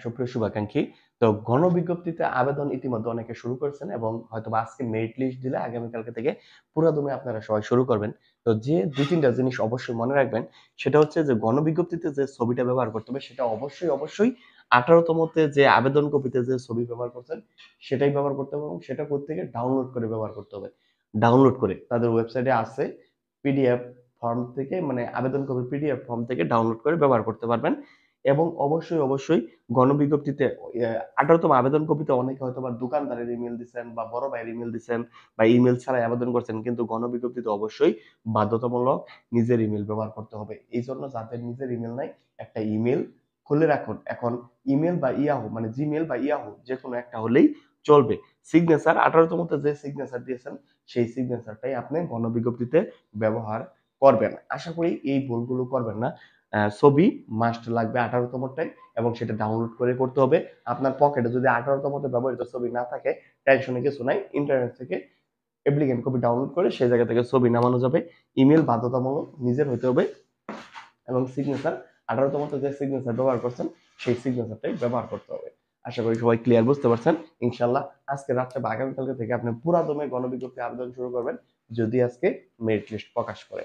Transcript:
সুপ্রিয় শুভাকাঙ্ক্ষী, তো গণবিজ্ঞপ্তিতে আবেদন ইতিমধ্যে অনেকে শুরু করেছেন এবং হয়তোবা আজকে মেরিট লিস্ট দিলে আগামীকালকে থেকে পুরাদমে আপনারা সবাই শুরু করবেন। তো যে ২-৩ টা জিনিস অবশ্যই মনে রাখবেন সেটা হচ্ছে যে গণবিজ্ঞপ্তিতে যে ছবিটা ব্যবহার করতে হবে সেটা অবশ্যই ১৮তমতে যে আবেদন কপিতে যে ছবি ব্যবহার করছেন সেটাই ব্যবহার করতে হবে এবং সেটা কোত্থেকে ডাউনলোড করে ব্যবহার করতে হবে। ডাউনলোড করে তাদের ওয়েবসাইটে আছে পিডিএফ ফর্ম থেকে মানে আবেদন কপি পিডিএফ ফর্ম থেকে ডাউনলোড করে ব্যবহার করতে পারবেন এবং অবশ্যই গণবিজ্ঞপ্তিতে ১৮তম আবেদন কপিতে অনেকে হয়তোবা দোকানদারের ইমেইল দিছেন বা বড় ভাইয়ের ইমেইল দিছেন বা ইমেইল ছাড়াই আবেদন করছেন কিন্তু গণবিজ্ঞপ্তিতে অবশ্যই বাধ্যতামূলক নিজের ইমেইল ব্যবহার করতে হবে। এইজন্য যাদের নিজের ইমেইল নাই একটা ইমেইল খুলে রাখুন। এখন ইমেইল বা ইয়াহু মানে জিমেইল বা ইয়াহু যেকোনো একটা হলেই চলবে। সিগনেচার ১৮তমতে যে সিগনেচার দিয়েছেন সেই সিগনেচারটাই আপনি গণবিজ্ঞপ্তিতে ব্যবহার করবেন। আশা করি এই ভুলগুলো করবেন না। ছবি মাস্ট লাগবে ১৮তমটাই এবং সেটা ডাউনলোড করে করতে হবে। আপনার পকেটে যদি ১৮তমতে ব্যবহৃত ছবি না থাকে টেনশনের কিছু নাই। ইন্টারনেট থেকে অ্যাপ্লিকেন্ট কপি ডাউনলোড করে সেই জায়গা থেকে ছবি নামানো যাবে। ইমেইল বাধ্যতামূলক নিজের হইতে হবে এবং সিগনেচার ১৮তমতে যে সিগনেচার ব্যবহার করছেন সেই সিগনেচারটাই ব্যবহার করতে হবে। আশা করি সবাই ক্লিয়ার বুঝতে পারছেন। ইনশাআল্লাহ আজকে রাত্রে বা আগামীকালকে থেকে আপনি পুরাদমে গণবিজ্ঞপ্তি আবেদন শুরু করবেন যদি আজকে মেরিট লিস্ট প্রকাশ করে।